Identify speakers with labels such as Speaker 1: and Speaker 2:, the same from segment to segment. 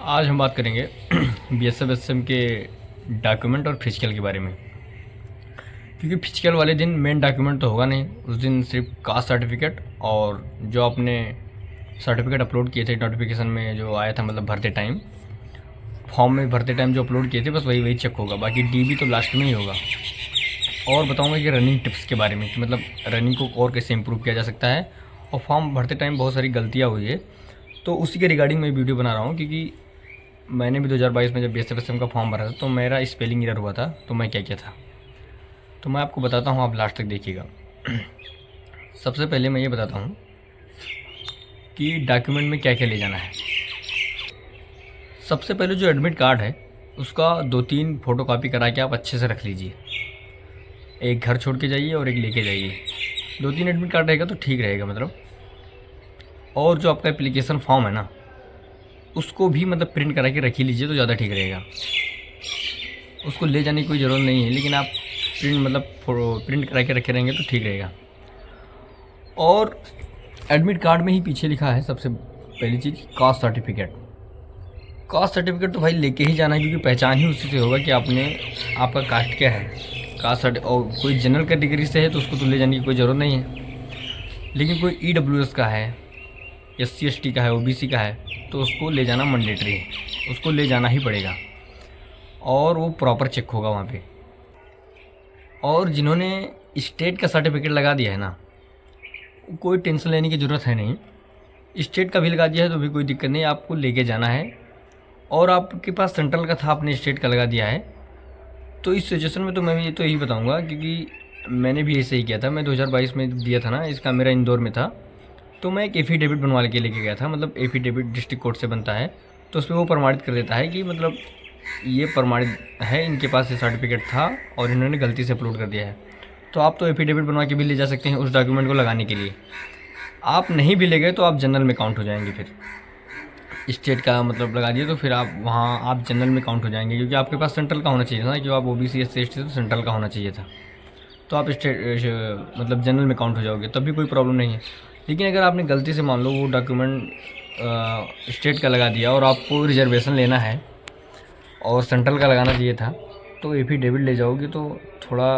Speaker 1: आज हम बात करेंगे बीएसएफ एसएम के डॉक्यूमेंट और फिजिकल के बारे में। क्योंकि फिजिकल वाले दिन मेन डॉक्यूमेंट तो होगा नहीं, उस दिन सिर्फ कास्ट सर्टिफिकेट और जो आपने सर्टिफिकेट अपलोड किए थे नोटिफिकेशन में जो आया था, मतलब भरते टाइम फॉर्म में भरते टाइम जो अपलोड किए थे, बस वही चेक होगा। बाकी डीबी तो लास्ट में ही होगा। और बताऊंगा कि रनिंग टिप्स के बारे में कि मतलब रनिंग को और कैसे इम्प्रूव किया जा सकता है। और फॉर्म भरते टाइम बहुत सारी गलतियाँ हुई है, तो उसी के रिगार्डिंग मैं वीडियो बना रहा हूँ। क्योंकि मैंने भी 2022 में जब बीएसएफ एसएम का फॉर्म भरा था तो मेरा स्पेलिंग एरर हुआ था, तो मैं क्या किया था तो मैं आपको बताता हूँ, आप लास्ट तक देखिएगा। सबसे पहले मैं ये बताता हूँ कि डॉक्यूमेंट में क्या क्या ले जाना है। सबसे पहले जो एडमिट कार्ड है उसका 2-3 फ़ोटो कॉपी करा के आप अच्छे से रख लीजिए। एक घर छोड़ के जाइए और एक लेके जाइए। 2-3 एडमिट कार्ड रहेगा तो ठीक रहेगा मतलब। और जो आपका एप्लीकेशन फॉर्म है ना, उसको भी मतलब प्रिंट करा के रख ही लीजिए तो ज़्यादा ठीक रहेगा। उसको ले जाने की कोई ज़रूरत नहीं है, लेकिन आप प्रिंट करा के रखे रहेंगे तो ठीक रहेगा। और एडमिट कार्ड में ही पीछे लिखा है सबसे पहली चीज़ कास्ट सर्टिफिकेट। कास्ट सर्टिफिकेट तो भाई लेके ही जाना है, क्योंकि पहचान ही उसी से होगा कि आपका कास्ट क्या है। कास्ट सर्टिफिकेट, और कोई जनरल कैटेगरी से है तो उसको तो ले जाने की कोई ज़रूरत नहीं है, लेकिन कोई ईडब्ल्यूएस का है, SC ST का है, OBC का है, तो उसको ले जाना मैंडेटरी है, उसको ले जाना ही पड़ेगा। और वो प्रॉपर चेक होगा वहाँ पे। और जिन्होंने स्टेट का सर्टिफिकेट लगा दिया है ना, कोई टेंशन लेने की ज़रूरत है नहीं। स्टेट का भी लगा दिया है तो भी कोई दिक्कत नहीं, आपको लेके जाना है। और आपके पास सेंट्रल का था, आपने स्टेट का लगा दिया है, तो इस सिचुएशन में तो मैं ये तो यही बताऊँगा, क्योंकि मैंने भी ऐसे ही किया था। मैं 2022 में दिया था ना, इसका मेरा इंदौर में था, तो मैं एक एफिडेविट बनवा के लेके गया था। मतलब एफिडेविट डिस्ट्रिक्ट कोर्ट से बनता है, तो उसमें वो प्रमाणित कर देता है कि मतलब ये प्रमाणित है, इनके पास ये सर्टिफिकेट था और इन्होंने गलती से अपलोड कर दिया है। तो आप तो एफिडेविट बनवा के भी ले जा सकते हैं उस डॉक्यूमेंट को लगाने के लिए। आप नहीं भी ले गए तो आप जनरल में काउंट हो जाएंगे। फिर स्टेट का मतलब लगा दिए तो फिर आप जनरल में काउंट हो जाएंगे, क्योंकि आपके पास सेंट्रल का होना चाहिए था ना, क्योंकि आप OBC SC ST तो सेंट्रल का होना चाहिए था। तो आप मतलब जनरल में काउंट हो जाओगे, तब भी कोई प्रॉब्लम नहीं है। लेकिन अगर आपने गलती से मान लो वो डॉक्यूमेंट स्टेट का लगा दिया और आपको रिजर्वेशन लेना है और सेंट्रल का लगाना चाहिए था, तो एफिडेविट ले जाओगे तो थोड़ा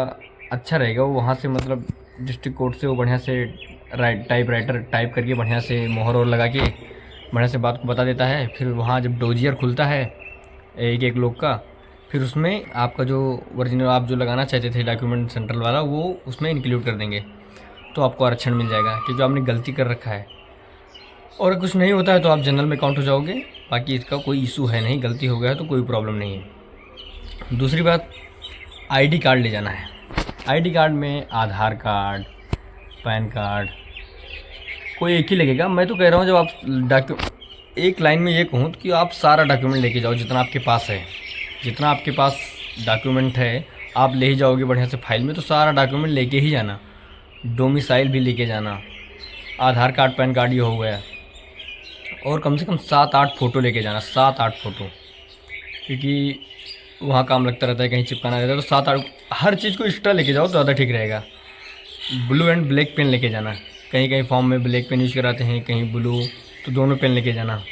Speaker 1: अच्छा रहेगा। वो वहाँ से मतलब डिस्ट्रिक्ट कोर्ट से वो बढ़िया से टाइपराइटर टाइप करके बढ़िया से मोहर और लगा के बढ़िया से बात को बता देता है। फिर वहाँ जब डोजियर खुलता है एक एक लोग का, फिर उसमें आपका जो ओरिजिनल आप जो लगाना चाहते थे डॉक्यूमेंट सेंट्रल वाला, वो उसमें इंक्लूड कर देंगे, तो आपको आरक्षण मिल जाएगा, क्योंकि आपने गलती कर रखा है। और कुछ नहीं होता है तो आप जनरल में काउंट हो जाओगे। बाकी इसका कोई इशू है नहीं, गलती हो गया है तो कोई प्रॉब्लम नहीं है। दूसरी बात, ID कार्ड ले जाना है। ID कार्ड में आधार कार्ड, पैन कार्ड, कोई एक ही लगेगा। मैं तो कह रहा हूँ जब आप एक लाइन में ये कहूँ कि आप सारा डॉक्यूमेंट लेके जाओ जितना आपके पास है। जितना आपके पास डॉक्यूमेंट है आप ले ही जाओगे बढ़िया से फाइल में, तो सारा डॉक्यूमेंट लेके ही जाना। डोमिसाइल भी लेके जाना, आधार कार्ड पैन कार्ड ये हो गया, और कम से कम 7-8 फ़ोटो लेके जाना। 7-8 फ़ोटो, क्योंकि वहाँ काम लगता रहता है, कहीं चिपकाना रहता है, तो 7-8 हर चीज़ को एक्स्ट्रा लेके जाओ तो ज़्यादा ठीक रहेगा। ब्लू एंड ब्लैक पेन लेके जाना, कहीं कहीं फॉर्म में ब्लैक पेन यूज़ कराते हैं, कहीं ब्लू, तो दोनों पेन लेके जाना।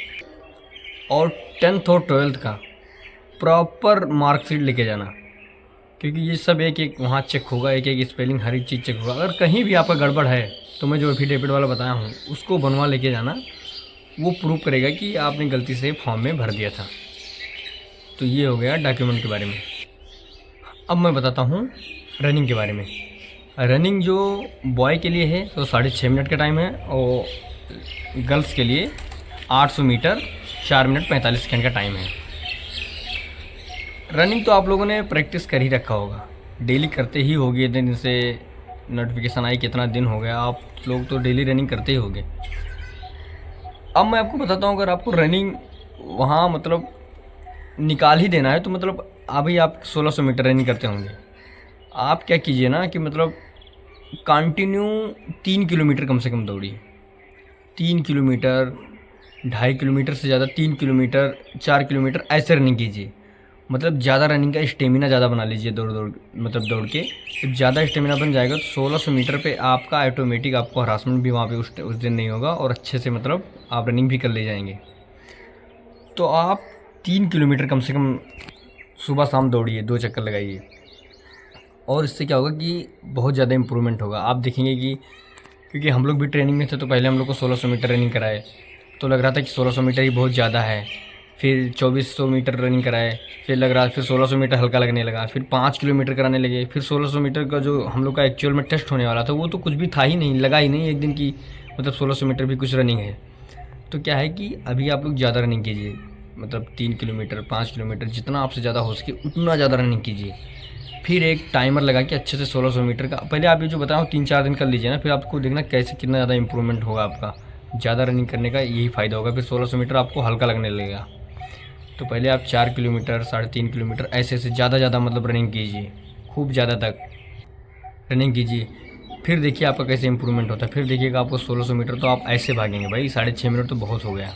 Speaker 1: और 10th और 12th का प्रॉपर मार्कशीट लेके जाना, क्योंकि ये सब एक एक वहाँ चेक होगा, एक एक स्पेलिंग हर एक चीज़ चेक होगा। अगर कहीं भी आपका गड़बड़ है तो मैं जो एफिडेविट वाला बताया हूँ उसको बनवा लेके जाना, वो प्रूव करेगा कि आपने गलती से फॉर्म में भर दिया था। तो ये हो गया डॉक्यूमेंट के बारे में। अब मैं बताता हूँ रनिंग के बारे में। रनिंग जो बॉय के लिए है तो 6.5 मिनट का टाइम है, और गर्ल्स के लिए 800 मीटर 4 मिनट 45 सेकेंड का टाइम है। रनिंग तो आप लोगों ने प्रैक्टिस कर ही रखा होगा, डेली करते ही होगे। दिन से नोटिफिकेशन आई कितना दिन हो गया, आप लोग तो डेली रनिंग करते ही होगे। अब मैं आपको बताता हूँ, अगर आपको रनिंग वहाँ मतलब निकाल ही देना है तो मतलब अभी आप 1600 मीटर रनिंग करते होंगे। आप क्या कीजिए ना कि मतलब कंटिन्यू 3 किलोमीटर कम से कम दौड़िए। 3 किलोमीटर, 2.5 किलोमीटर से ज़्यादा, 3 किलोमीटर, 4 किलोमीटर ऐसे रनिंग कीजिए। मतलब ज़्यादा रनिंग का स्टेमिना ज़्यादा बना लीजिए, दौड़ के जब ज़्यादा स्टेमिना बन जाएगा तो 1600 मीटर पे आपका ऑटोमेटिक आपको हरासमेंट भी वहाँ पे उस दिन नहीं होगा, और अच्छे से मतलब आप रनिंग भी कर ले जाएंगे। तो आप 3 किलोमीटर कम से कम सुबह शाम दौड़िए, 2 चक्कर लगाइए। और इससे क्या होगा कि बहुत ज़्यादा इम्प्रूवमेंट होगा। आप देखेंगे कि क्योंकि हम लोग भी ट्रेनिंग में थे तो पहले हम लोग को 1600 मीटर रनिंग कराए, तो लग रहा था कि 1600 मीटर ही बहुत ज़्यादा है। फिर 2400 मीटर रनिंग कराए, फिर लग रहा, फिर 1600 मीटर हल्का लगने लगा, फिर 5 किलोमीटर कराने लगे, फिर 1600 मीटर का जो हम लोग का एक्चुअल में टेस्ट होने वाला था वो तो कुछ भी था ही नहीं, लगा ही नहीं एक दिन की मतलब 1600 मीटर भी कुछ रनिंग है। तो क्या है कि अभी आप लोग ज़्यादा रनिंग कीजिए, मतलब 3 किलोमीटर 5 किलोमीटर जितना आपसे ज़्यादा हो सके उतना ज़्यादा रनिंग कीजिए। फिर एक टाइमर लगा के अच्छे से 1600 मीटर का पहले आप ये जो बताऊँ 3-4 दिन कर लीजिए ना, फिर आपको देखना कैसे कितना ज़्यादा इंप्रूवमेंट होगा आपका। ज़्यादा रनिंग करने का यही फ़ायदा होगा, फिर 1600 मीटर आपको हल्का लगने लगेगा। तो पहले आप 4 किलोमीटर 3.5 किलोमीटर ऐसे ज़्यादा मतलब रनिंग कीजिए, खूब ज़्यादा तक रनिंग कीजिए। फिर देखिए आपका कैसे इंप्रूवमेंट होता है। फिर देखिएगा आपको 1600 मीटर तो आप ऐसे भागेंगे भाई, 6.5 मिनट तो बहुत हो गया।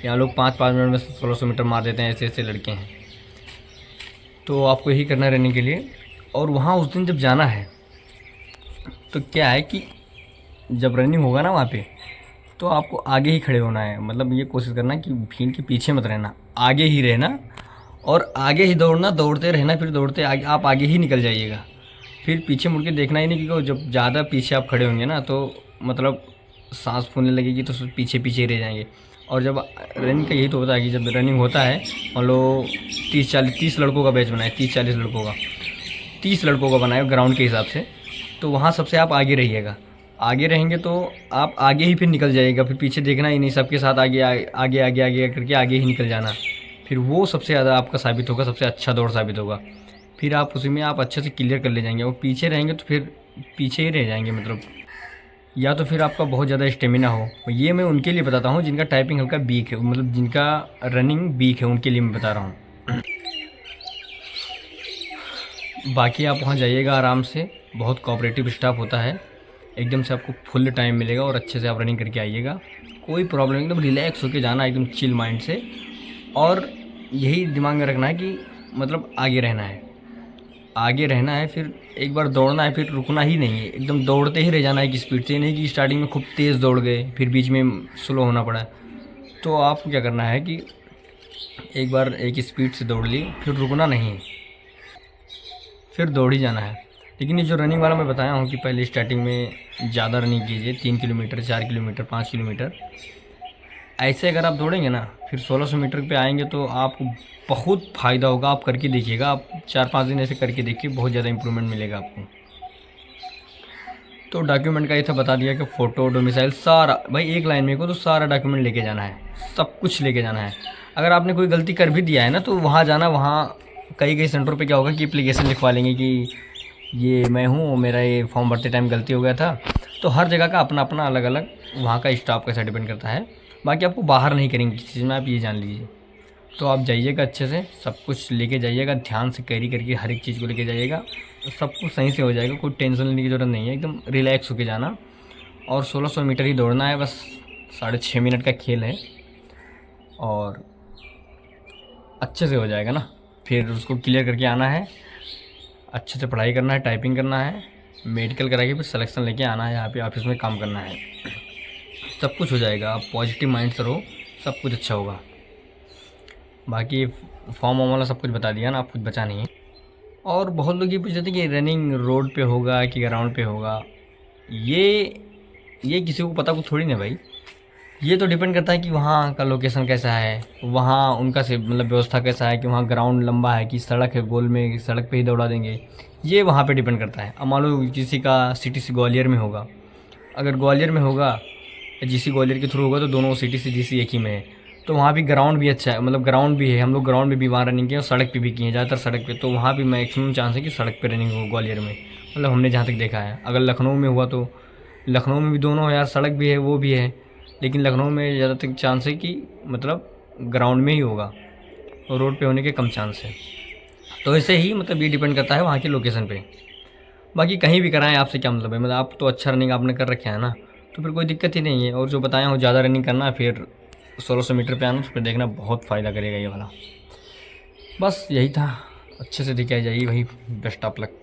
Speaker 1: यहाँ लोग 5-5 मिनट में 1600 मीटर मार देते हैं, ऐसे लड़के हैं। तो आपको यही करना है रनिंग के लिए। और वहाँ उस दिन जब जाना है तो क्या है कि जब रनिंग होगा ना वहाँ पे तो आपको आगे ही खड़े होना है, मतलब ये कोशिश करना कि भीड़ के पीछे मत रहना, आगे ही रहना और आगे ही दौड़ना, दौड़ते रहना। फिर दौड़ते आगे आप आगे ही निकल जाइएगा, फिर पीछे मुड़ के देखना ही नहीं, क्योंकि जब ज़्यादा पीछे आप खड़े होंगे ना तो मतलब सांस फूलने लगेगी तो पीछे पीछे ही रह जाएंगे। और जब रनिंग का यही तो होता है कि जब रनिंग होता है मान लो 30 लड़कों का बैच बनाए, 30-40 लड़कों का, 30 लड़कों का बनाए ग्राउंड के हिसाब से, तो वहाँ सबसे आप आगे रहिएगा। आगे रहेंगे तो आप आगे ही फिर निकल जाइएगा, फिर पीछे देखना ही नहीं, सबके साथ आगे आगे आगे आगे करके आगे ही निकल जाना। फिर वो सबसे ज़्यादा आपका साबित होगा, सबसे अच्छा दौड़ साबित होगा। फिर आप उसी में आप अच्छे से क्लियर कर ले जाएंगे। और पीछे रहेंगे तो फिर पीछे ही रह जाएंगे, मतलब या तो फिर आपका बहुत ज़्यादा स्टेमिना हो। ये मैं उनके लिए बताता हूँ जिनका टाइपिंग हल्का वीक है, मतलब जिनका रनिंग वीक है, उनके लिए मैं बता रहा हूँ। बाकी आप वहाँ जाइएगा आराम से, बहुत कोऑपरेटिव स्टाफ होता है, एकदम से आपको फुल टाइम मिलेगा और अच्छे से आप रनिंग करके आइएगा। कोई प्रॉब्लम, एकदम रिलैक्स होके जाना, एकदम चिल माइंड से। और यही दिमाग में रखना है कि मतलब आगे रहना है, आगे रहना है। फिर एक बार दौड़ना है, फिर रुकना ही नहीं है, एकदम दौड़ते ही रह जाना है कि स्पीड से, नहीं कि स्टार्टिंग में खूब तेज़ दौड़ गए फिर बीच में स्लो होना पड़ा। तो आपको क्या करना है कि एक बार एक स्पीड से दौड़ ली, फिर रुकना नहीं है, फिर दौड़ ही जाना है। लेकिन ये जो रनिंग वाला मैं बताया हूँ कि पहले स्टार्टिंग में ज़्यादा रनिंग कीजिए, 3 किलोमीटर 4 किलोमीटर 5 किलोमीटर ऐसे अगर आप दौड़ेंगे ना, फिर 1600 मीटर पे आएंगे तो आपको बहुत फ़ायदा होगा। आप करके देखिएगा, आप 4-5 दिन ऐसे करके देखिए, बहुत ज़्यादा इंप्रूवमेंट मिलेगा आपको। तो डॉक्यूमेंट का ये था, बता दिया कि फ़ोटो, डोमिसाइल, सारा भाई एक लाइन में को तो सारा डॉक्यूमेंट लेके जाना है, सब कुछ लेके जाना है। अगर आपने कोई गलती कर भी दिया है ना तो वहाँ जाना, वहाँ कई सेंटरों पे क्या होगा कि एप्लीकेशन लिखवा लेंगे कि ये मैं हूँ, मेरा ये फॉर्म भरते टाइम गलती हो गया था। तो हर जगह का अपना अपना अलग अलग वहाँ का स्टाफ कैसा डिपेंड करता है। बाकी आपको बाहर नहीं करेंगे किसी चीज़ में, आप ये जान लीजिए। तो आप जाइएगा अच्छे से, सब कुछ लेके जाइएगा, ध्यान से कैरी करके हर एक चीज़ को लेके जाइएगा, सब कुछ सही से हो जाएगा। कोई टेंशन लेने की ज़रूरत नहीं है, एकदम रिलैक्स होके जाना। और 1600 मीटर ही दौड़ना है, बस 6.5 मिनट का खेल है और अच्छे से हो जाएगा ना। फिर उसको क्लियर करके आना है, अच्छे से पढ़ाई करना है, टाइपिंग करना है, मेडिकल करा के फिर सिलेक्शन लेके आना है, यहाँ पे ऑफिस में काम करना है, सब कुछ हो जाएगा। आप पॉजिटिव माइंड से रहो, सब कुछ अच्छा होगा। बाकी फॉर्म वाला सब कुछ बता दिया ना, आप कुछ बचा नहीं है। और बहुत लोग ये पूछ रहे थे कि रनिंग रोड पे होगा कि ग्राउंड पे होगा, ये किसी को पता को थोड़ी ना भाई। ये तो डिपेंड करता है कि वहाँ का लोकेशन कैसा है, वहाँ उनका से मतलब व्यवस्था कैसा है, कि वहाँ ग्राउंड लंबा है कि सड़क है गोल में, सड़क पे ही दौड़ा देंगे, ये वहाँ पे डिपेंड करता है। अब मान लो किसी का सिटी से ग्वालियर में होगा, अगर ग्वालियर में होगा या जीसी ग्वालियर के थ्रू होगा तो दोनों सिटी से जीसी एक ही में है, तो वहाँ भी ग्राउंड भी अच्छा है, मतलब ग्राउंड भी है। हम लोग ग्राउंड में भी वहाँ रनिंग किए और सड़क पे भी किए, ज़्यादातर सड़क पे, तो वहाँ भी मैक्सिमम चांस है कि सड़क पे रनिंग हो ग्वालियर में, मतलब हमने जहाँ तक देखा है। अगर लखनऊ में हुआ तो लखनऊ में भी दोनों है यार, सड़क भी है वो भी है, लेकिन लखनऊ में ज़्यादातर चांस है कि मतलब ग्राउंड में ही होगा और रोड पे होने के कम चांस है। तो ऐसे ही मतलब ये डिपेंड करता है वहाँ की लोकेशन पे। बाकी कहीं भी कराएं आपसे क्या मतलब है, मतलब आप तो अच्छा रनिंग आपने कर रखे है ना, तो फिर कोई दिक्कत ही नहीं है। और जो बताया हूँ ज़्यादा रनिंग करना, फिर 1600 मीटर पे आना, तो फिर देखना बहुत फ़ायदा करेगा ये वाला। बस यही था, अच्छे से दिखाई जाइए भाई, बेस्ट ऑफ लक।